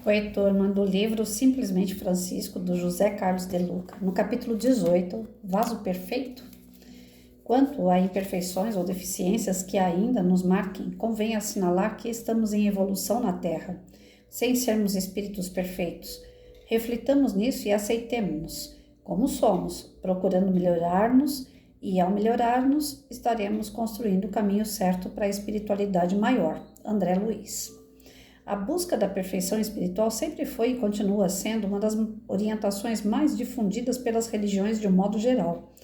Oi, turma, do livro Simplesmente Francisco, do José Carlos de Luca, no capítulo 18, Vaso Perfeito. Quanto a imperfeições ou deficiências que ainda nos marquem, convém assinalar que estamos em evolução na Terra, sem sermos espíritos perfeitos. Reflitamos nisso e aceitemo-nos como somos, procurando melhorar-nos, e ao melhorar-nos, estaremos construindo o caminho certo para a espiritualidade maior. André Luiz. A busca da perfeição espiritual sempre foi e continua sendo uma das orientações mais difundidas pelas religiões de um modo geral.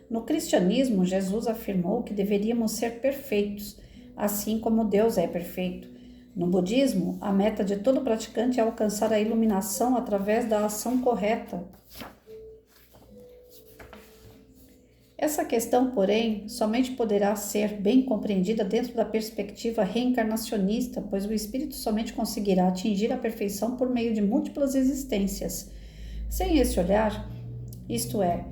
No cristianismo, Jesus afirmou que deveríamos ser perfeitos, assim como Deus é perfeito. No budismo, a meta de todo praticante é alcançar a iluminação através da ação correta. Essa questão, porém, somente poderá ser bem compreendida dentro da perspectiva reencarnacionista, pois o espírito somente conseguirá atingir a perfeição por meio de múltiplas existências. Sem esse olhar, isto é,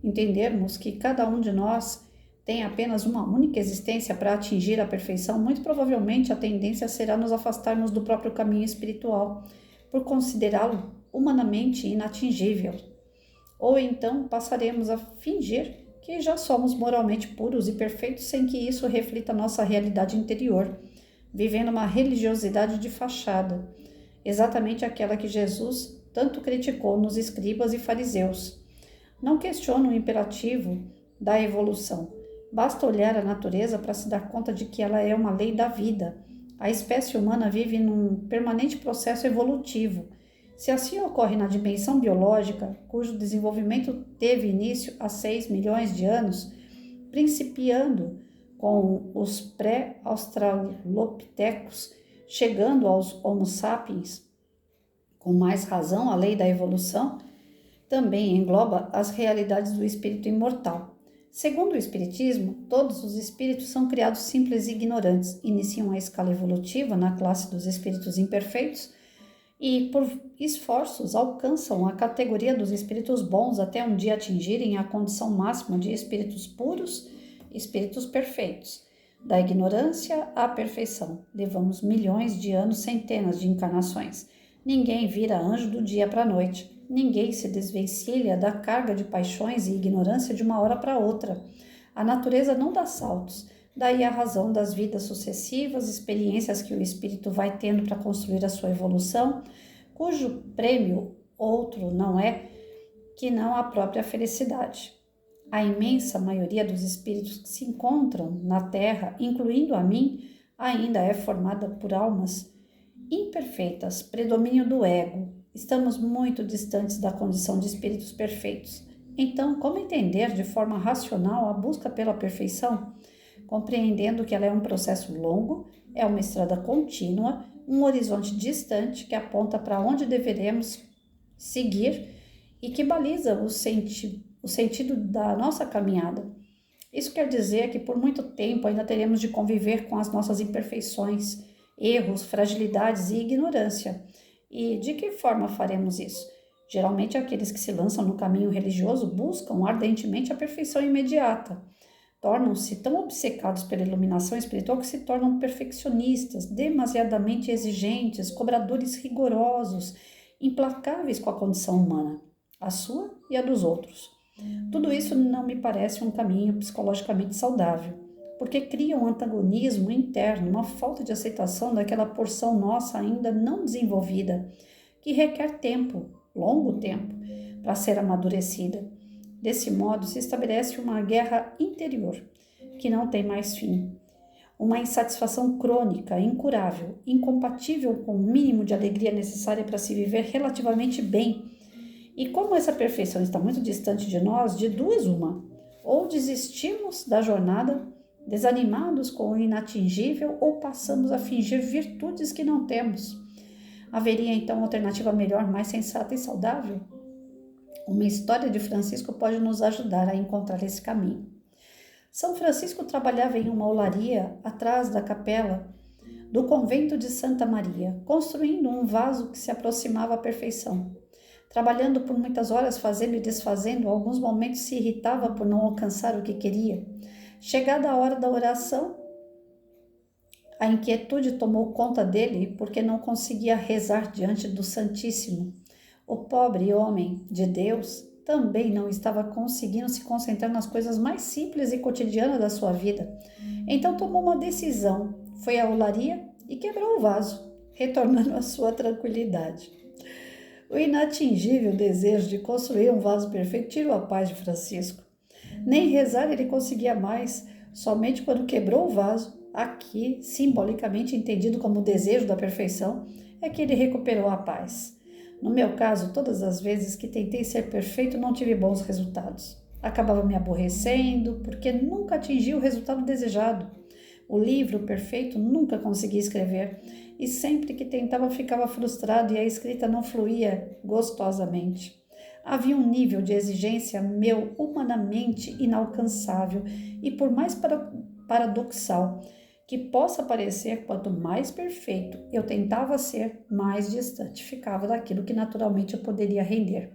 entendermos que cada um de nós tem apenas uma única existência para atingir a perfeição, muito provavelmente a tendência será nos afastarmos do próprio caminho espiritual, por considerá-lo humanamente inatingível. Ou então passaremos a fingir que já somos moralmente puros e perfeitos sem que isso reflita nossa realidade interior, vivendo uma religiosidade de fachada, exatamente aquela que Jesus tanto criticou nos escribas e fariseus. Não questiono o imperativo da evolução. Basta olhar a natureza para se dar conta de que ela é uma lei da vida. A espécie humana vive num permanente processo evolutivo. Se assim ocorre na dimensão biológica, cujo desenvolvimento teve início há 6 milhões de anos, principiando com os pré-australopitecos, chegando aos Homo sapiens, com mais razão, a lei da evolução também engloba as realidades do espírito imortal. Segundo o Espiritismo, todos os espíritos são criados simples e ignorantes, iniciam a escala evolutiva na classe dos espíritos imperfeitos, e, por esforços, alcançam a categoria dos espíritos bons até um dia atingirem a condição máxima de espíritos puros, espíritos perfeitos. Da ignorância à perfeição, levamos milhões de anos, centenas de encarnações. Ninguém vira anjo do dia para a noite. Ninguém se desvencilha da carga de paixões e ignorância de uma hora para outra. A natureza não dá saltos. Daí a razão das vidas sucessivas, experiências que o espírito vai tendo para construir a sua evolução, cujo prêmio outro não é que não a própria felicidade. A imensa maioria dos espíritos que se encontram na Terra, incluindo a mim, ainda é formada por almas imperfeitas, predomínio do ego. Estamos muito distantes da condição de espíritos perfeitos. Então, como entender de forma racional a busca pela perfeição? Compreendendo que ela é um processo longo, é uma estrada contínua, um horizonte distante que aponta para onde deveremos seguir e que baliza o sentido da nossa caminhada. Isso quer dizer que por muito tempo ainda teremos de conviver com as nossas imperfeições, erros, fragilidades e ignorância. E de que forma faremos isso? Geralmente aqueles que se lançam no caminho religioso buscam ardentemente a perfeição imediata. Tornam-se tão obcecados pela iluminação espiritual que se tornam perfeccionistas, demasiadamente exigentes, cobradores rigorosos, implacáveis com a condição humana, a sua e a dos outros. Tudo isso não me parece um caminho psicologicamente saudável, porque cria um antagonismo interno, uma falta de aceitação daquela porção nossa ainda não desenvolvida, que requer tempo, longo tempo, para ser amadurecida. Desse modo, se estabelece uma guerra interior, que não tem mais fim. Uma insatisfação crônica, incurável, incompatível com o mínimo de alegria necessária para se viver relativamente bem. E como essa perfeição está muito distante de nós, de duas uma. Ou desistimos da jornada, desanimados com o inatingível, ou passamos a fingir virtudes que não temos. Haveria então alternativa melhor, mais sensata e saudável? Uma história de Francisco pode nos ajudar a encontrar esse caminho. São Francisco trabalhava em uma olaria atrás da capela do convento de Santa Maria, construindo um vaso que se aproximava à perfeição. Trabalhando por muitas horas, fazendo e desfazendo, alguns momentos se irritava por não alcançar o que queria. Chegada a hora da oração, A inquietude tomou conta dele porque não conseguia rezar diante do Santíssimo. O pobre homem de Deus também não estava conseguindo se concentrar nas coisas mais simples e cotidianas da sua vida. Então tomou uma decisão, foi à olaria e quebrou o vaso, retornando à sua tranquilidade. O inatingível desejo de construir um vaso perfeito tirou a paz de Francisco. Nem rezar ele conseguia mais, somente quando quebrou o vaso, aqui simbolicamente entendido como o desejo da perfeição, é que ele recuperou a paz. No meu caso, todas as vezes que tentei ser perfeito, não tive bons resultados. Acabava me aborrecendo, porque nunca atingi o resultado desejado. O livro perfeito nunca consegui escrever, e sempre que tentava ficava frustrado e a escrita não fluía gostosamente. Havia um nível de exigência meu humanamente inalcançável e, por mais paradoxal que possa parecer, quanto mais perfeito eu tentava ser, mais distante ficava daquilo que naturalmente eu poderia render.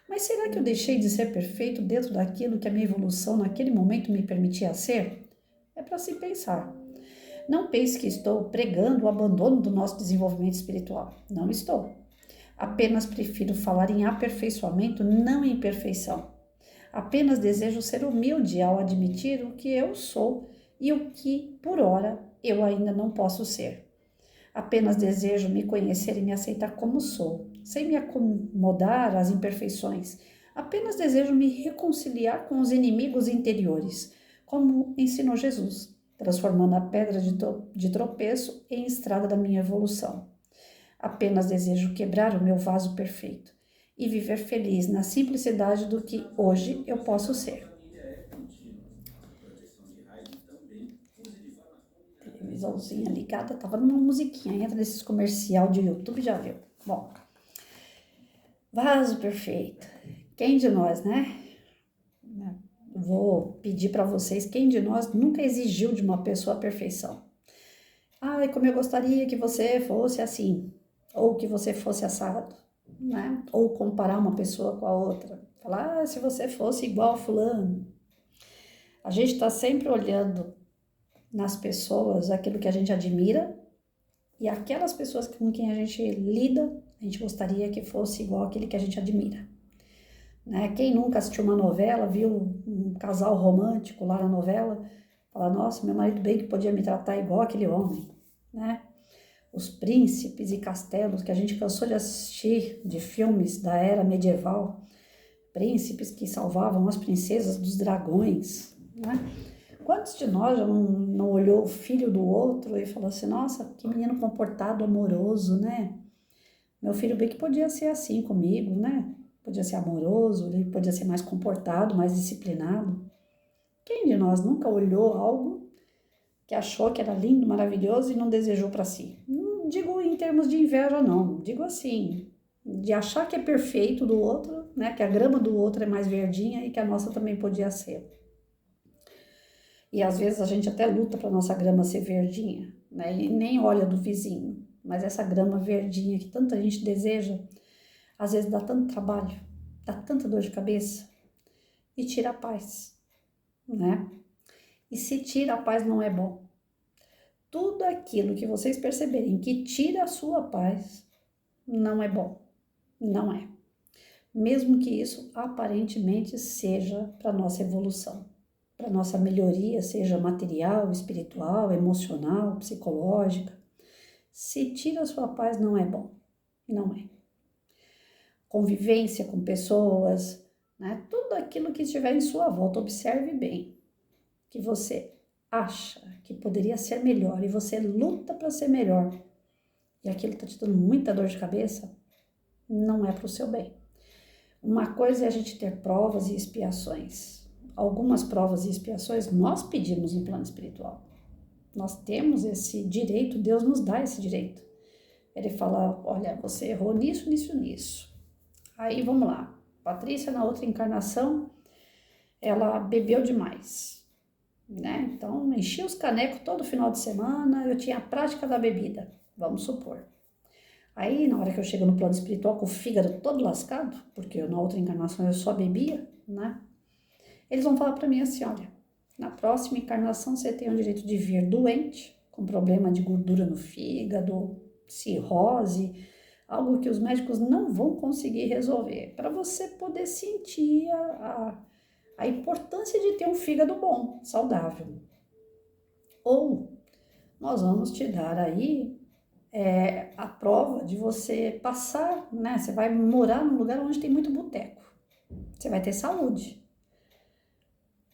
Mas será que eu deixei de ser perfeito dentro daquilo que a minha evolução naquele momento me permitia ser? É para se pensar. Não pense que estou pregando o abandono do nosso desenvolvimento espiritual. Não estou. Apenas prefiro falar em aperfeiçoamento, não em perfeição. Apenas desejo ser humilde ao admitir o que eu sou e o que, por ora, eu ainda não posso ser. Apenas desejo me conhecer e me aceitar como sou, sem me acomodar às imperfeições. Apenas desejo me reconciliar com os inimigos interiores, como ensinou Jesus, transformando a pedra de tropeço em estrada da minha evolução. Apenas desejo quebrar o meu vaso perfeito e viver feliz na simplicidade do que hoje eu posso ser. Televisãozinha ligada, tava numa musiquinha, entra nesses comercial de YouTube, já viu. Bom, vaso perfeito. Quem de nós, né? Vou pedir para vocês, quem de nós nunca exigiu de uma pessoa a perfeição? Ai, como eu gostaria que você fosse assim, ou que você fosse assado, né? Ou comparar uma pessoa com a outra. Falar, se você fosse igual a fulano. A gente está sempre olhando nas pessoas aquilo que a gente admira e aquelas pessoas com quem a gente lida, a gente gostaria que fosse igual aquele que a gente admira. Né? Quem nunca assistiu uma novela, viu um casal romântico lá na novela, fala, nossa, meu marido bem que podia me tratar igual aquele homem, né? Os príncipes e castelos que a gente cansou de assistir de filmes da era medieval, príncipes que salvavam as princesas dos dragões, né? Quantos de nós já não olhou o filho do outro e falou assim, nossa, que menino comportado, amoroso, né? Meu filho bem que podia ser assim comigo, né? Podia ser amoroso, ele podia ser mais comportado, mais disciplinado. Quem de nós nunca olhou algo que achou que era lindo, maravilhoso e não desejou para si? Não digo em termos de inveja, não. Digo assim, de achar que é perfeito do outro, né? Que a grama do outro é mais verdinha e que a nossa também podia ser. E às vezes a gente até luta para nossa grama ser verdinha, né? E nem olha do vizinho. Mas essa grama verdinha que tanta gente deseja, às vezes dá tanto trabalho, dá tanta dor de cabeça e tira a paz, né? E se tira a paz não é bom. Tudo aquilo que vocês perceberem que tira a sua paz não é bom, não é. Mesmo que isso aparentemente seja para nossa evolução, para nossa melhoria, seja material, espiritual, emocional, psicológica. Se tira a sua paz não é bom, não é. Convivência com pessoas, né? Tudo aquilo que estiver em sua volta, observe bem, que você acha que poderia ser melhor e você luta para ser melhor e aquilo está te dando muita dor de cabeça, não é para o seu bem. Uma coisa é a gente ter provas e expiações. Algumas provas e expiações nós pedimos no plano espiritual. Nós temos esse direito, Deus nos dá esse direito. Ele fala, olha, você errou nisso, nisso, nisso. Aí vamos lá, Patrícia na outra encarnação, ela bebeu demais, né? Então enchia os canecos todo final de semana, eu tinha a prática da bebida, vamos supor. Aí na hora que eu chego no plano espiritual com o fígado todo lascado, porque na outra encarnação eu só bebia, né? Eles vão falar para mim assim, olha, na próxima encarnação você tem o direito de vir doente, com problema de gordura no fígado, cirrose, algo que os médicos não vão conseguir resolver, para você poder sentir a importância de ter um fígado bom, saudável. Ou nós vamos te dar aí a prova de você passar, né? Você vai morar num lugar onde tem muito boteco. Você vai ter saúde.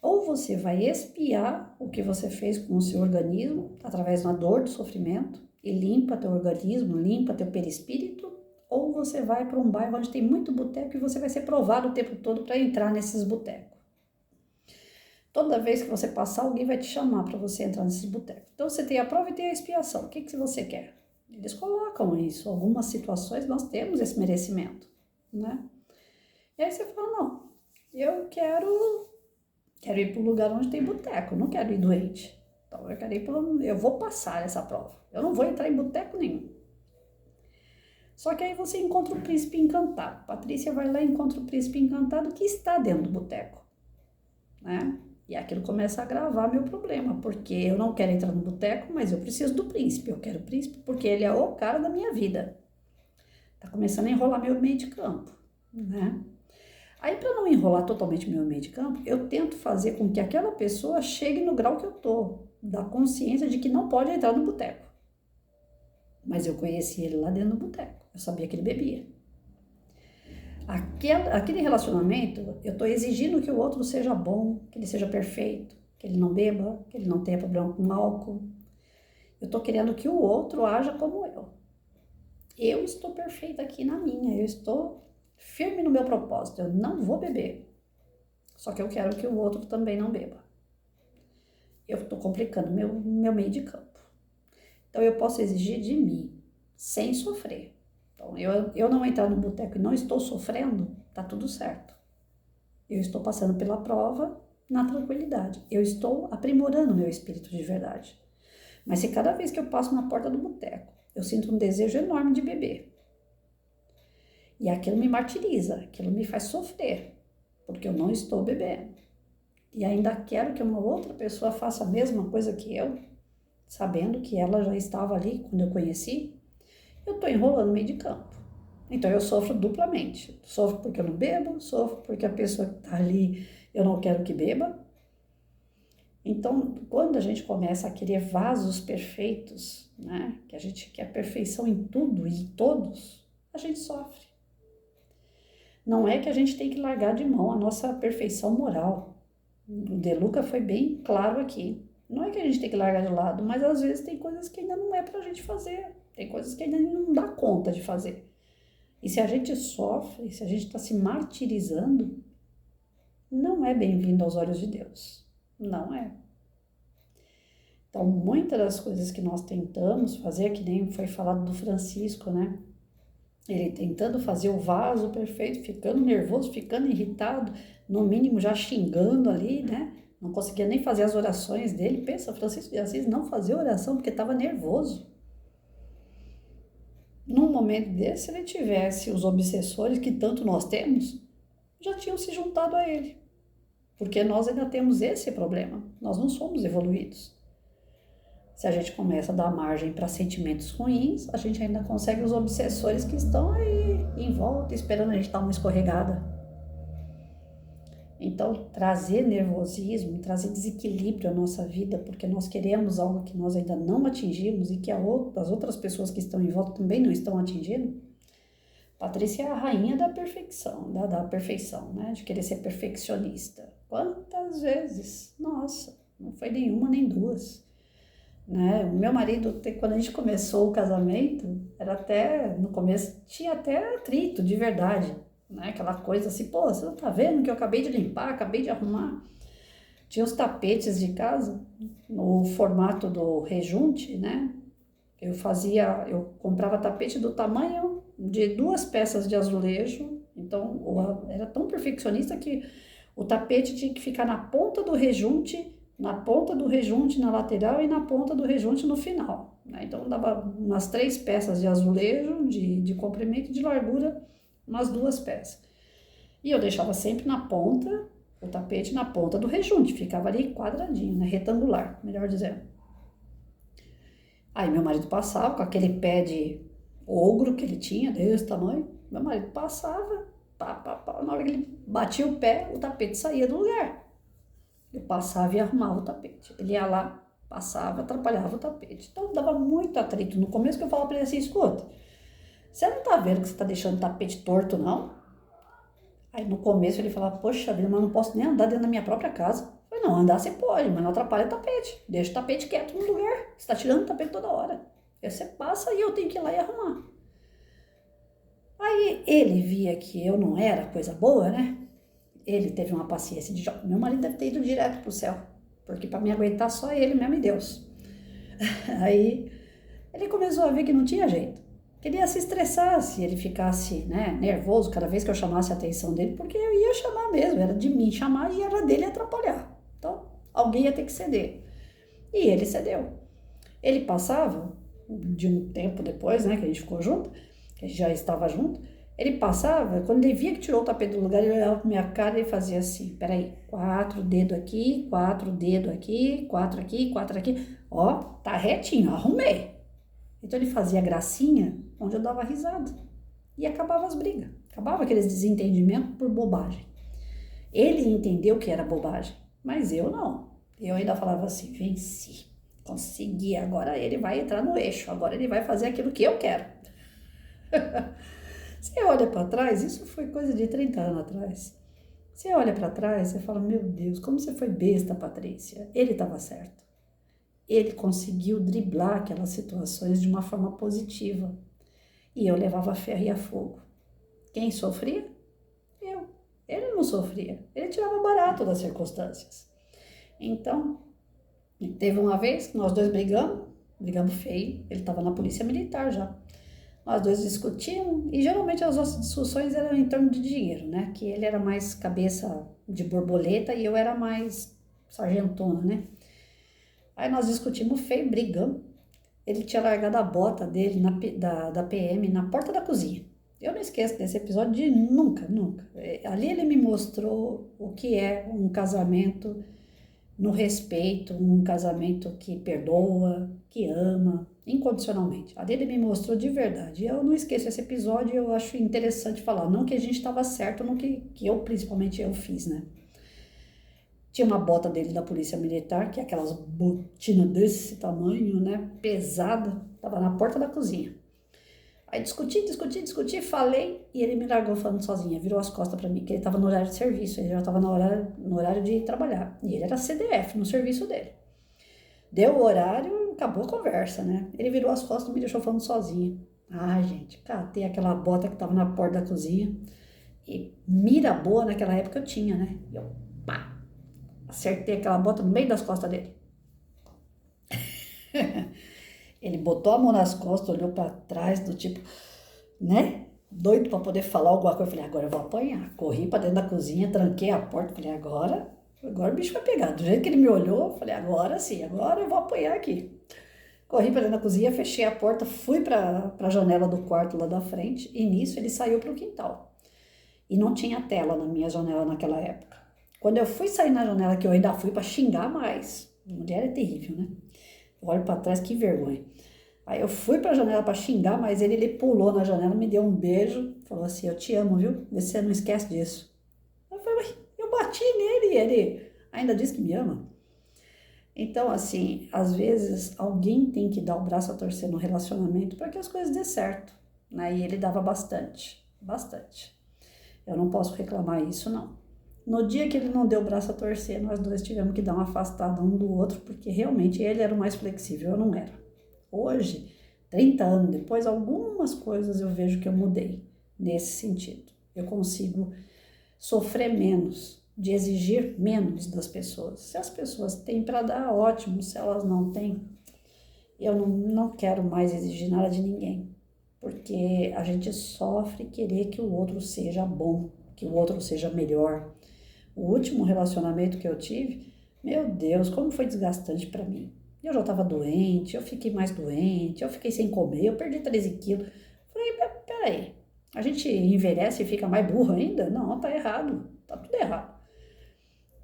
Ou você vai expiar o que você fez com o seu organismo, através da dor, do sofrimento, e limpa teu organismo, limpa teu perispírito, ou você vai para um bairro onde tem muito boteco e você vai ser provado o tempo todo para entrar nesses botecos. Toda vez que você passar, alguém vai te chamar para você entrar nesses botecos. Então você tem a prova e tem a expiação. O que você quer? Eles colocam isso. Algumas situações nós temos esse merecimento, né? E aí você fala, não, eu quero ir para um lugar onde tem boteco, não quero ir doente. Então eu vou passar essa prova. Eu não vou entrar em boteco nenhum. Só que aí você encontra o príncipe encantado. Patrícia vai lá e encontra o príncipe encantado que está dentro do boteco, né? E aquilo começa a agravar meu problema, porque eu não quero entrar no boteco, mas eu preciso do príncipe. Eu quero o príncipe porque ele é o cara da minha vida. Tá começando a enrolar meu meio de campo, né? Aí, para não enrolar totalmente meu meio de campo, eu tento fazer com que aquela pessoa chegue no grau que eu tô, da consciência de que não pode entrar no boteco. Mas eu conheci ele lá dentro do boteco, eu sabia que ele bebia. Aquele relacionamento, eu tô exigindo que o outro seja bom, que ele seja perfeito, que ele não beba, que ele não tenha problema com álcool. Eu tô querendo que o outro haja como eu. Eu estou perfeita aqui na minha, eu estou firme no meu propósito, eu não vou beber. Só que eu quero que o outro também não beba. Eu estou complicando meu meio de campo. Então eu posso exigir de mim, sem sofrer. Então eu não entrar no boteco e não estou sofrendo, tá tudo certo. Eu estou passando pela prova na tranquilidade. Eu estou aprimorando meu espírito de verdade. Mas se cada vez que eu passo na porta do boteco, eu sinto um desejo enorme de beber, e aquilo me martiriza, aquilo me faz sofrer, porque eu não estou bebendo. E ainda quero que uma outra pessoa faça a mesma coisa que eu, sabendo que ela já estava ali quando eu conheci, eu estou enrolando meio de campo. Então eu sofro duplamente. Sofro porque eu não bebo, sofro porque a pessoa que está ali eu não quero que beba. Então, quando a gente começa a querer vasos perfeitos, né, que a gente quer perfeição em tudo e em todos, a gente sofre. Não é que a gente tem que largar de mão a nossa perfeição moral. O De Luca foi bem claro aqui. Não é que a gente tem que largar de lado, mas às vezes tem coisas que ainda não é pra gente fazer. Tem coisas que ainda não dá conta de fazer. E se a gente sofre, se a gente está se martirizando, não é bem-vindo aos olhos de Deus. Não é. Então, muitas das coisas que nós tentamos fazer, que nem foi falado do Francisco, né? Ele tentando fazer o vaso perfeito, ficando nervoso, ficando irritado, no mínimo já xingando ali, né? Não conseguia nem fazer as orações dele. Pensa, Francisco de Assis não fazia oração porque estava nervoso. Num momento desse, se ele tivesse os obsessores que tanto nós temos, já tinham se juntado a ele. Porque nós ainda temos esse problema. Nós não somos evoluídos. Se a gente começa a dar margem para sentimentos ruins, a gente ainda consegue os obsessores que estão aí em volta, esperando a gente dar uma escorregada. Então, trazer nervosismo, trazer desequilíbrio à nossa vida, porque nós queremos algo que nós ainda não atingimos e que as outras pessoas que estão em volta também não estão atingindo. Patrícia é a rainha da perfeição, da perfeição, né? De querer ser perfeccionista. Quantas vezes? Nossa, não foi nenhuma nem duas. Né? O meu marido, quando a gente começou o casamento, no começo tinha até atrito de verdade, né? Aquela coisa assim, pô, você não tá vendo que eu acabei de limpar, acabei de arrumar? Tinha os tapetes de casa no formato do rejunte, né? Eu comprava tapete do tamanho de 2 peças de azulejo, então era tão perfeccionista que o tapete tinha que ficar na ponta do rejunte, na lateral e na ponta do rejunte no final, né? Então dava umas 3 peças de azulejo, de comprimento e de largura, umas 2 peças. E eu deixava sempre na ponta, o tapete na ponta do rejunte, ficava ali quadradinho, né? Retangular, melhor dizendo. Aí meu marido passava com aquele pé de ogro que ele tinha, desse tamanho. Meu marido passava, pá, pá, pá. Na hora que ele batia o pé, o tapete saía do lugar. Eu passava e arrumava o tapete. Ele ia lá, passava, atrapalhava o tapete. Então dava muito atrito. No começo que eu falava pra ele assim, escuta, você não tá vendo que você tá deixando o tapete torto, não? Aí no começo ele falava, poxa vida, mas eu não posso nem andar dentro da minha própria casa. Eu falei, não, andar você pode, mas não atrapalha o tapete. Deixa o tapete quieto no lugar. Você tá tirando o tapete toda hora. Aí você passa e eu tenho que ir lá e arrumar. Aí ele via que eu não era coisa boa, né? Ele teve uma paciência de meu marido deve ter ido direto pro céu, porque para me aguentar só ele mesmo e Deus. Aí ele começou a ver que não tinha jeito. Que ele ia se estressar se ele ficasse, né, nervoso cada vez que eu chamasse a atenção dele, porque eu ia chamar mesmo, era de mim chamar e era dele atrapalhar. Então, alguém ia ter que ceder. E ele cedeu. Ele passava, de um tempo depois, né, que a gente ficou junto, que a gente já estava junto, ele passava, quando ele via que tirou o tapete do lugar, ele olhava pra minha cara e fazia assim, peraí, 4 dedos aqui, 4 dedos aqui, 4 aqui, 4 aqui, ó, tá retinho, arrumei. Então ele fazia gracinha, onde eu dava risada. E acabava as brigas, acabava aqueles desentendimentos por bobagem. Ele entendeu que era bobagem, mas eu não. Eu ainda falava assim, venci, consegui, agora ele vai entrar no eixo, agora ele vai fazer aquilo que eu quero. Você olha para trás, isso foi coisa de 30 anos atrás. Você olha para trás, você fala, meu Deus, como você foi besta, Patrícia. Ele estava certo. Ele conseguiu driblar aquelas situações de uma forma positiva. E eu levava ferro e a fogo. Quem sofria? Eu. Ele não sofria. Ele tirava barato das circunstâncias. Então, teve uma vez que nós dois brigamos feio. Ele estava na polícia militar já. Nós dois discutimos e geralmente as nossas discussões eram em torno de dinheiro, né? Que ele era mais cabeça de borboleta e eu era mais sargentona, né? Aí nós discutimos feio, brigamos. Ele tinha largado a bota dele da PM na porta da cozinha. Eu não esqueço desse episódio de nunca, nunca. Ali ele me mostrou o que é um casamento no respeito, um casamento que perdoa, que ama, incondicionalmente. Ali ele me mostrou de verdade. Eu não esqueço esse episódio e eu acho interessante falar. Não que a gente estava certo no que eu, principalmente, eu fiz, né? Tinha uma bota dele da polícia militar, que é aquelas botinas desse tamanho, né? Pesada. Tava na porta da cozinha. Aí discuti, falei, e ele me largou falando sozinha, virou as costas pra mim, que ele tava no horário de serviço, ele já tava no horário de trabalhar. E ele era CDF no serviço dele. Deu o horário, acabou a conversa, né? Ele virou as costas e me deixou falando sozinha. Ai, gente, catei aquela bota que tava na porta da cozinha. E mira boa naquela época eu tinha, né? E eu, pá, acertei aquela bota no meio das costas dele. Ele botou a mão nas costas, olhou pra trás, do tipo, né? Doido pra poder falar alguma coisa. Eu falei, agora eu vou apanhar. Corri pra dentro da cozinha, tranquei a porta. Falei, agora o bicho vai pegar. Do jeito que ele me olhou, eu falei, agora sim, agora eu vou apanhar aqui. Corri pra dentro da cozinha, fechei a porta, fui pra janela do quarto lá da frente. E nisso ele saiu pro quintal. E não tinha tela na minha janela naquela época. Quando eu fui sair na janela, que eu ainda fui pra xingar mais. Mulher é terrível, né? Olho pra trás, que vergonha. Aí eu fui pra janela pra xingar, mas ele pulou na janela, me deu um beijo, falou assim, eu te amo, viu? Vê se você não esquece disso. Eu falei, eu bati nele e ele ainda disse que me ama. Então, assim, às vezes alguém tem que dar o braço a torcer no relacionamento para que as coisas dê certo, né? E ele dava bastante, bastante. Eu não posso reclamar isso, não. No dia que ele não deu o braço a torcer, nós dois tivemos que dar uma afastada um do outro, porque realmente ele era o mais flexível, eu não era. Hoje, 30 anos depois, algumas coisas eu vejo que eu mudei nesse sentido. Eu consigo sofrer menos, de exigir menos das pessoas. Se as pessoas têm para dar, ótimo. Se elas não têm, eu não quero mais exigir nada de ninguém. Porque a gente sofre querer que o outro seja bom, que o outro seja melhor. O último relacionamento que eu tive, meu Deus, como foi desgastante para mim. Eu já estava doente, eu fiquei mais doente, eu fiquei sem comer, eu perdi 13 quilos. Falei, peraí, a gente envelhece e fica mais burro ainda? Não, tá errado, tá tudo errado.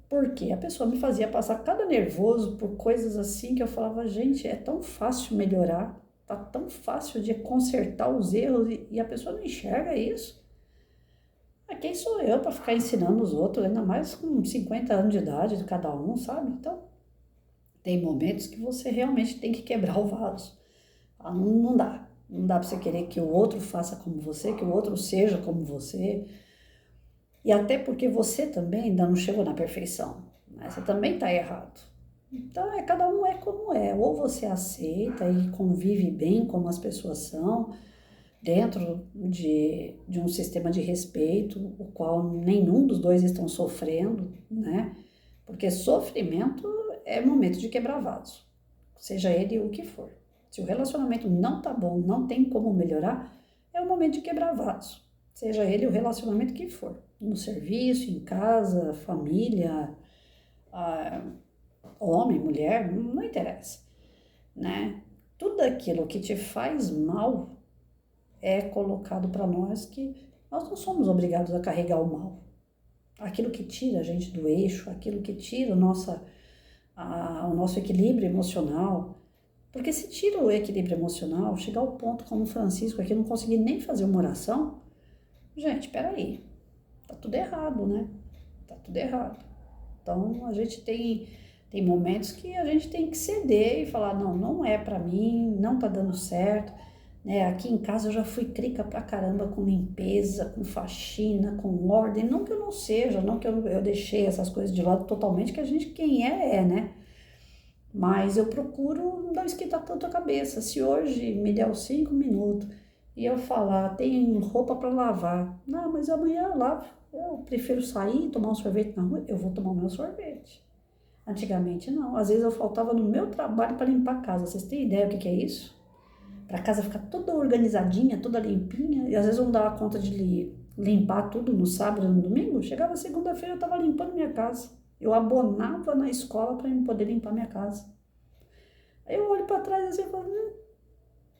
Porque a pessoa me fazia passar cada nervoso por coisas assim que eu falava, gente, é tão fácil melhorar, tá tão fácil de consertar os erros e a pessoa não enxerga isso. Mas quem sou eu para ficar ensinando os outros, ainda mais com 50 anos de idade de cada um, sabe? Então, tem momentos que você realmente tem que quebrar o vaso. Não dá. Não dá para você querer que o outro faça como você, que o outro seja como você. E até porque você também ainda não chegou na perfeição, né? Você também está errado. Então, cada um é como é. Ou você aceita e convive bem como as pessoas são, dentro de um sistema de respeito, o qual nenhum dos dois estão sofrendo, né? Porque sofrimento é momento de quebrar vaso, seja ele o que for. Se o relacionamento não tá bom, não tem como melhorar, é o momento de quebrar vaso, seja ele o relacionamento que for, no serviço, em casa, família, homem, mulher, não interessa, né? Tudo aquilo que te faz mal é colocado para nós que nós não somos obrigados a carregar o mal. Aquilo que tira a gente do eixo, aquilo que tira o nosso equilíbrio emocional. Porque se tira o equilíbrio emocional, chegar ao ponto como o Francisco aqui, não conseguir nem fazer uma oração, gente, peraí, tá tudo errado, né? Tá tudo errado. Então, a gente tem momentos que a gente tem que ceder e falar, não é pra mim, não tá dando certo, né? Aqui em casa eu já fui crica pra caramba com limpeza, com faxina, com ordem, não que eu não seja, não que eu deixei essas coisas de lado totalmente, que a gente, quem é, né? Mas eu procuro não esquentar tanto a cabeça. Se hoje me der os 5 minutos e eu falar, tem roupa para lavar, não, mas amanhã eu lavo. Eu prefiro sair e tomar um sorvete na rua, eu vou tomar o meu sorvete. Antigamente não, às vezes eu faltava no meu trabalho para limpar a casa. Vocês têm ideia do que é isso? Para a casa ficar toda organizadinha, toda limpinha, e às vezes eu não dava conta de limpar tudo no sábado e no domingo. Chegava segunda-feira, eu estava limpando minha casa. Eu abonava na escola para eu poder limpar minha casa. Aí eu olho para trás assim e falo,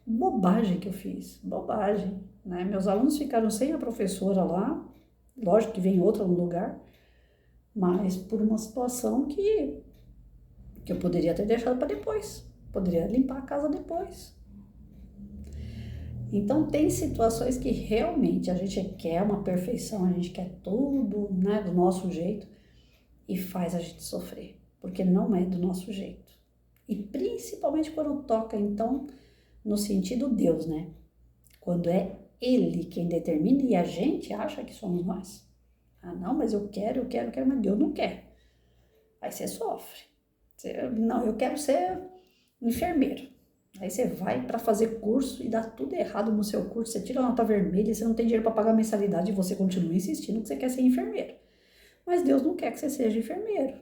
bobagem que eu fiz, bobagem, né? Meus alunos ficaram sem a professora lá, lógico que vem outra no lugar, mas por uma situação que eu poderia ter deixado para depois, poderia limpar a casa depois. Então tem situações que realmente a gente quer uma perfeição, a gente quer tudo, né, do nosso jeito e faz a gente sofrer, porque não é do nosso jeito. E principalmente quando toca, então, no sentido Deus, né? Quando é Ele quem determina e a gente acha que somos nós. Ah, não, mas eu quero, mas Deus não quer. Aí você sofre. Não, eu quero ser enfermeiro. Aí você vai para fazer curso e dá tudo errado no seu curso, você tira a nota vermelha, você não tem dinheiro para pagar a mensalidade e você continua insistindo que você quer ser enfermeiro. Mas Deus não quer que você seja enfermeiro.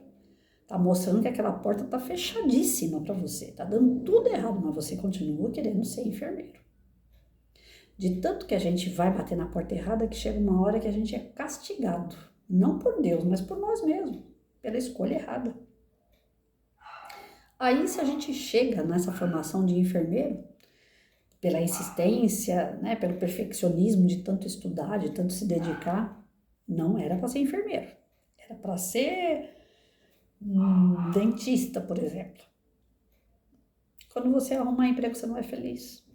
Tá mostrando que aquela porta tá fechadíssima para você, tá dando tudo errado, mas você continua querendo ser enfermeiro. De tanto que a gente vai bater na porta errada, que chega uma hora que a gente é castigado, não por Deus, mas por nós mesmos, pela escolha errada. Aí, se a gente chega nessa formação de enfermeiro, pela insistência, né, pelo perfeccionismo de tanto estudar, de tanto se dedicar, não era para ser enfermeiro, era para ser dentista, por exemplo. Quando você arrumar emprego, você não é feliz.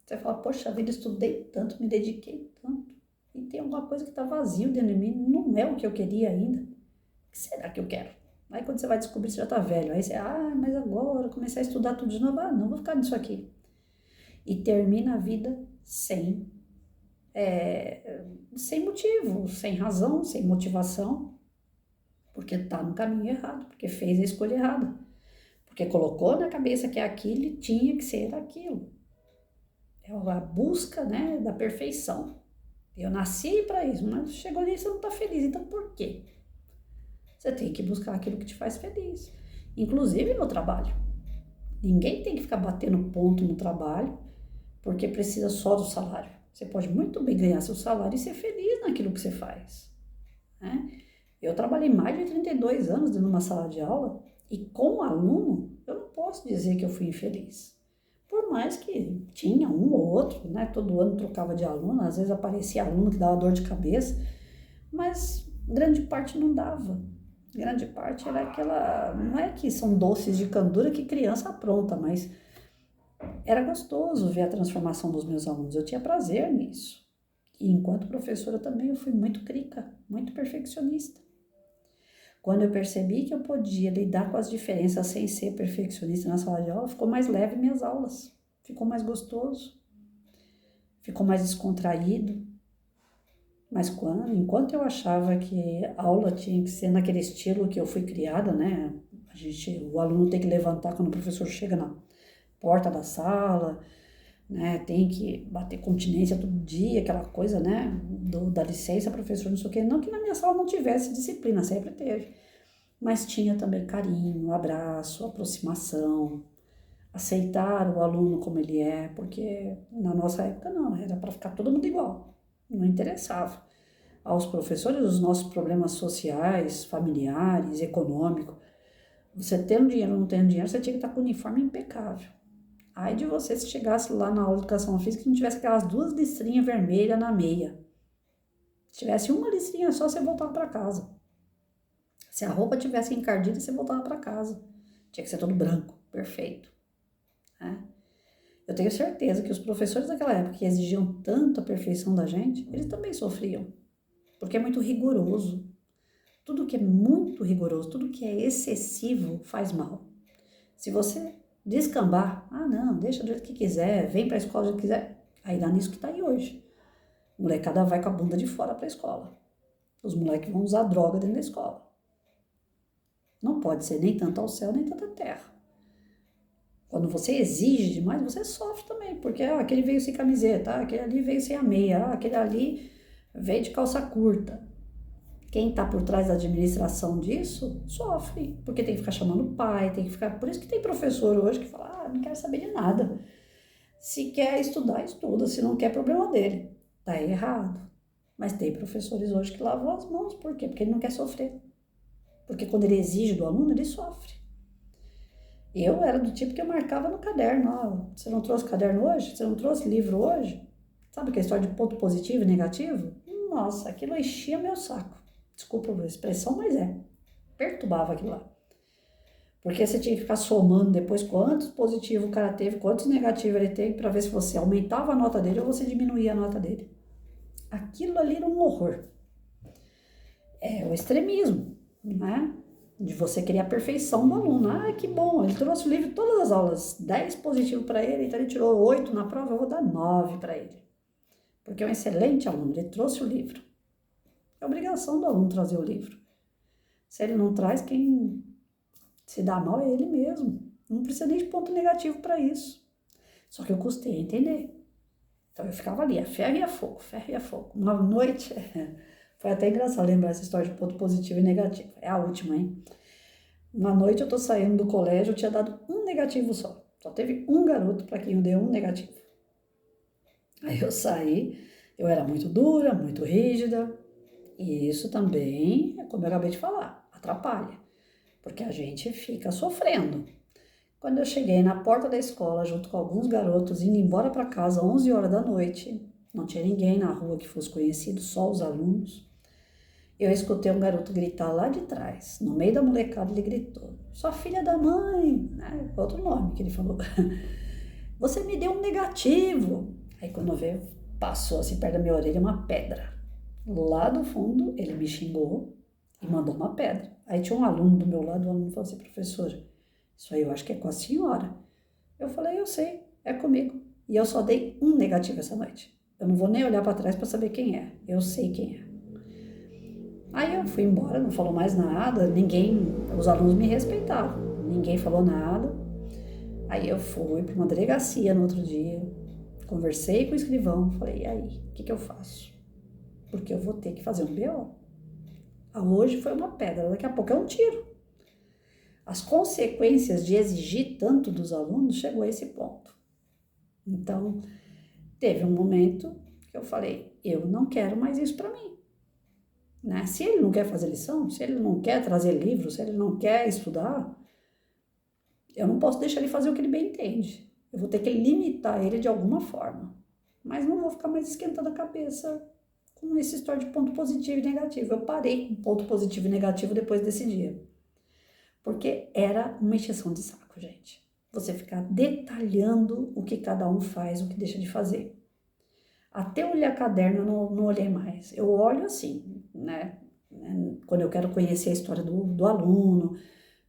Você fala, poxa vida, estudei tanto, me dediquei tanto, e tem alguma coisa que está vazio dentro de mim, não é o que eu queria ainda. O que será que eu quero? Aí quando você vai descobrir, você já está velho. Aí você, mas agora, comecei a estudar tudo de novo, não vou ficar nisso aqui. E termina a vida sem motivo, sem razão, sem motivação, porque está no caminho errado, porque fez a escolha errada, porque colocou na cabeça que aquilo e tinha que ser aquilo. É a busca, né, da perfeição. Eu nasci para isso, mas chegou nisso e você não está feliz. Então por quê? Você tem que buscar aquilo que te faz feliz, inclusive no trabalho. Ninguém tem que ficar batendo ponto no trabalho porque precisa só do salário. Você pode muito bem ganhar seu salário e ser feliz naquilo que você faz, né? Eu trabalhei mais de 32 anos dentro de uma sala de aula e como aluno, eu não posso dizer que eu fui infeliz. Por mais que tinha um ou outro, né? Todo ano trocava de aluno, às vezes aparecia aluno que dava dor de cabeça, mas grande parte não dava. grande parte era aquela, não é que são doces de candura que criança apronta, mas era gostoso ver a transformação dos meus alunos, eu tinha prazer nisso. E enquanto professora também eu fui muito crica, muito perfeccionista. Quando eu percebi que eu podia lidar com as diferenças sem ser perfeccionista na sala de aula, ficou mais leve minhas aulas, ficou mais gostoso, ficou mais descontraído. Mas enquanto eu achava que a aula tinha que ser naquele estilo que eu fui criada, né? O aluno tem que levantar quando o professor chega na porta da sala, né? Tem que bater continência todo dia, aquela coisa, né? Da licença, professor, não sei o quê. Não que na minha sala não tivesse disciplina, sempre teve. Mas tinha também carinho, abraço, aproximação, aceitar o aluno como ele é, porque na nossa época não, era para ficar todo mundo igual, não interessava. Aos professores os nossos problemas sociais, familiares, econômicos. Você tendo dinheiro ou não tendo dinheiro, você tinha que estar com o uniforme impecável. Ai de você se chegasse lá na aula de educação física e não tivesse aquelas 2 listrinhas vermelhas na meia. Se tivesse uma listrinha só, você voltava para casa. Se a roupa tivesse encardida, você voltava para casa. Tinha que ser todo branco, perfeito. Né? Eu tenho certeza que os professores daquela época que exigiam tanto a perfeição da gente, eles também sofriam. Porque é muito rigoroso. Tudo que é muito rigoroso, tudo que é excessivo faz mal. Se você descambar, não, deixa do jeito que quiser, vem para a escola do jeito que quiser, aí dá nisso que tá aí hoje. A molecada vai com a bunda de fora para a escola. Os moleques vão usar droga dentro da escola. Não pode ser nem tanto ao céu, nem tanto à terra. Quando você exige demais, você sofre também, porque aquele veio sem camiseta, aquele ali veio sem a meia, aquele ali veio de calça curta. Quem está por trás da administração disso sofre, porque tem que ficar chamando o pai, tem que ficar. Por isso que tem professor hoje que fala: não quero saber de nada. Se quer estudar, estuda, se não quer, problema dele. Tá errado. Mas tem professores hoje que lavam as mãos, por quê? Porque ele não quer sofrer. Porque quando ele exige do aluno, ele sofre. Eu era do tipo que eu marcava no caderno: você não trouxe caderno hoje? Você não trouxe livro hoje? Sabe aquela história de ponto positivo e negativo? Nossa, aquilo enchia meu saco. Desculpa a expressão, mas perturbava aquilo lá. Porque você tinha que ficar somando depois quantos positivos o cara teve, quantos negativos ele teve, para ver se você aumentava a nota dele ou você diminuía a nota dele. Aquilo ali era um horror. É o extremismo, né? De você querer a perfeição do aluno. Que bom, ele trouxe o livro todas as aulas, 10 positivos para ele, então ele tirou 8 na prova, eu vou dar 9 para ele. Porque é um excelente aluno, ele trouxe o livro. É obrigação do aluno trazer o livro. Se ele não traz, quem se dá mal é ele mesmo. Não precisa nem de ponto negativo para isso. Só que eu custei a entender. Então eu ficava ali, a ferro e a fogo, ferro e a fogo. Uma noite, foi até engraçado lembrar essa história de ponto positivo e negativo. É a última, hein? Uma noite eu tô saindo do colégio, eu tinha dado um negativo só. Só teve um garoto para quem eu dei um negativo. Aí eu saí, eu era muito dura, muito rígida. E isso também, como eu acabei de falar, atrapalha. Porque a gente fica sofrendo. Quando eu cheguei na porta da escola, junto com alguns garotos, indo embora para casa, 11 horas da noite, não tinha ninguém na rua que fosse conhecido, só os alunos, eu escutei um garoto gritar lá de trás, no meio da molecada, ele gritou: sua filha da mãe, né? Outro nome que ele falou, você me deu um negativo. Aí quando veio, passou assim perto da minha orelha uma pedra. Lá do fundo, ele me xingou e mandou uma pedra. Aí tinha um aluno do meu lado, o aluno falou assim: professora, isso aí eu acho que é com a senhora. Eu falei: eu sei, é comigo. E eu só dei um negativo essa noite. Eu não vou nem olhar para trás para saber quem é. Eu sei quem é. Aí eu fui embora, não falou mais nada, os alunos me respeitavam, ninguém falou nada. Aí eu fui para uma delegacia no outro dia, conversei com o escrivão, falei: e aí, o que eu faço? Porque eu vou ter que fazer um BO. Hoje foi uma pedra, daqui a pouco é um tiro. As consequências de exigir tanto dos alunos chegou a esse ponto. Então, teve um momento que eu falei: eu não quero mais isso para mim. Né? Se ele não quer fazer lição, se ele não quer trazer livro, se ele não quer estudar, eu não posso deixar ele fazer o que ele bem entende. Eu vou ter que limitar ele de alguma forma. Mas não vou ficar mais esquentando a cabeça com essa história de ponto positivo e negativo. Eu parei com ponto positivo e negativo depois desse dia. Porque era uma encheção de saco, gente. Você ficar detalhando o que cada um faz, o que deixa de fazer. Até olhar caderno eu não olhei mais. Eu olho assim, né? Quando eu quero conhecer a história do aluno,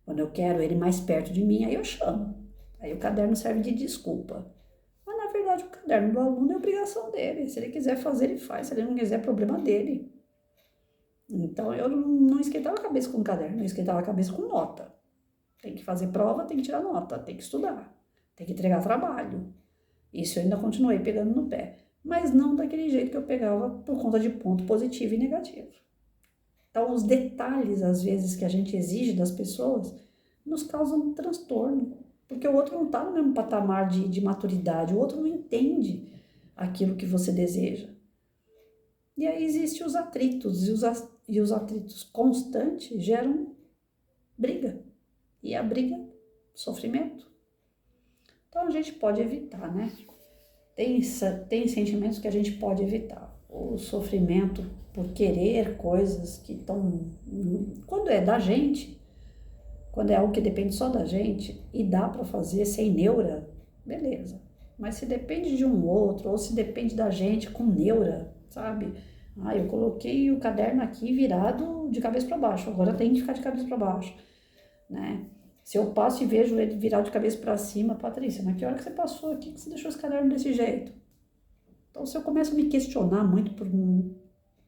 quando eu quero ele mais perto de mim, aí eu chamo. Aí o caderno serve de desculpa. Mas na verdade o caderno do aluno é obrigação dele. Se ele quiser fazer, ele faz. Se ele não quiser, é problema dele. Então eu não esquentava a cabeça com caderno, eu esquentava a cabeça com nota. Tem que fazer prova, tem que tirar nota, tem que estudar, tem que entregar trabalho. Isso eu ainda continuei pegando no pé. Mas não daquele jeito que eu pegava por conta de ponto positivo e negativo. Então, os detalhes, às vezes, que a gente exige das pessoas, nos causam transtorno. Porque o outro não está no mesmo patamar de maturidade, o outro não entende aquilo que você deseja. E aí existem os atritos, e os atritos constantes geram briga. E a briga, sofrimento. Então, a gente pode evitar, né? Tem sentimentos que a gente pode evitar. O sofrimento por querer coisas que estão... Quando é da gente, quando é algo que depende só da gente e dá para fazer sem neura, beleza. Mas se depende de um outro, ou se depende da gente com neura, sabe? Ah, eu coloquei o caderno aqui virado de cabeça para baixo, agora tem que ficar de cabeça para baixo, né? Se eu passo e vejo ele virado de cabeça para cima, Patrícia, mas que hora que você passou aqui que você deixou esse caderno desse jeito? Então, se eu começo a me questionar muito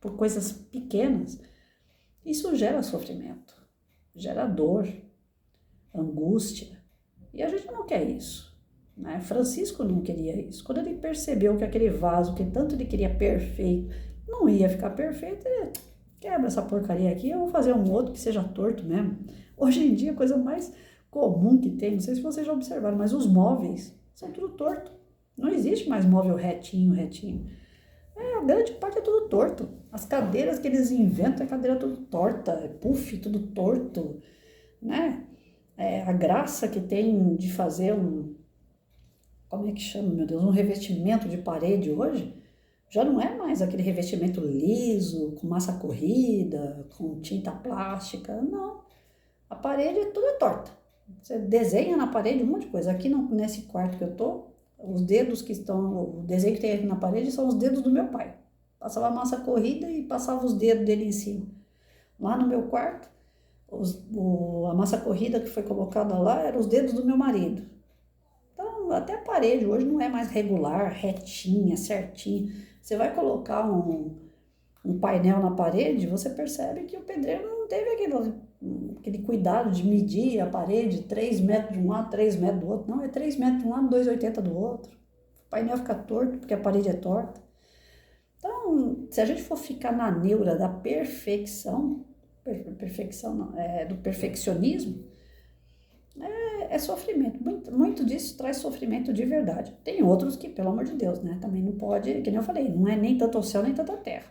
por coisas pequenas, isso gera sofrimento, gera dor, angústia. E a gente não quer isso, né? Francisco não queria isso. Quando ele percebeu que aquele vaso, que tanto ele queria perfeito, não ia ficar perfeito, ele quebra essa porcaria aqui, eu vou fazer um outro que seja torto mesmo. Hoje em dia, a coisa mais comum que tem, não sei se vocês já observaram, mas os móveis são tudo torto. Não existe mais móvel retinho. A grande parte é tudo torto. As cadeiras que eles inventam é cadeira tudo torta, é puff, tudo torto, né? A graça que tem de fazer como é que chama, meu Deus, um revestimento de parede hoje, já não é mais aquele revestimento liso, com massa corrida, com tinta plástica, não. A parede é toda torta. Você desenha na parede um monte de coisa. Aqui nesse quarto que eu tô, os dedos que estão, o desenho que tem aqui na parede são os dedos do meu pai. Passava a massa corrida e passava os dedos dele em cima. Lá no meu quarto, a massa corrida que foi colocada lá eram os dedos do meu marido. Então, até a parede hoje não é mais regular, retinha, certinha. Você vai colocar um painel na parede, você percebe que o pedreiro não teve aquele cuidado de medir a parede 3 metros de um lado, 3 metros do outro. Não, é 3 metros de um lado, 2,80 do outro. O painel fica torto porque a parede é torta. Então, se a gente for ficar na neura da perfeição não, do perfeccionismo, é sofrimento. Muito disso traz sofrimento de verdade. Tem outros que, pelo amor de Deus, né? Também não pode, que nem eu falei, não é nem tanto o céu, nem tanto a terra.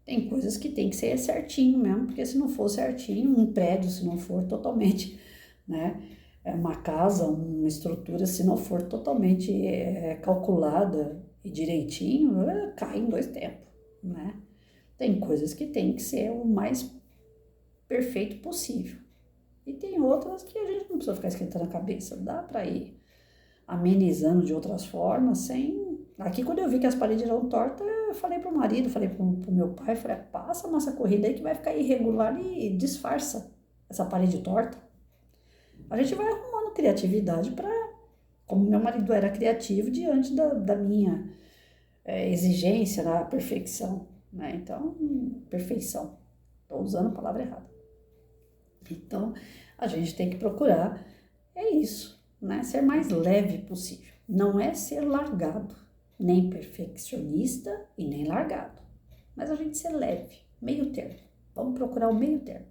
Tem coisas que tem que ser certinho mesmo, porque se não for certinho, um prédio, se não for totalmente, né? Uma casa, uma estrutura, se não for totalmente calculada e direitinho, cai em 2 tempos, né? Tem coisas que tem que ser o mais perfeito possível. E tem outras que a gente não precisa ficar esquentando a cabeça, dá para ir amenizando de outras formas, sem... Aqui, quando eu vi que as paredes eram tortas, eu falei pro marido, falei pro meu pai, falei, passa a massa corrida aí que vai ficar irregular e disfarça essa parede torta. A gente vai arrumando criatividade para... Como meu marido era criativo diante da minha exigência da perfeição, né? Então, perfeição. Estou usando a palavra errada. Então, a gente tem que procurar, isso, né? Ser mais leve possível. Não é ser largado, nem perfeccionista e nem largado. Mas a gente ser leve, meio termo. Vamos procurar o meio termo.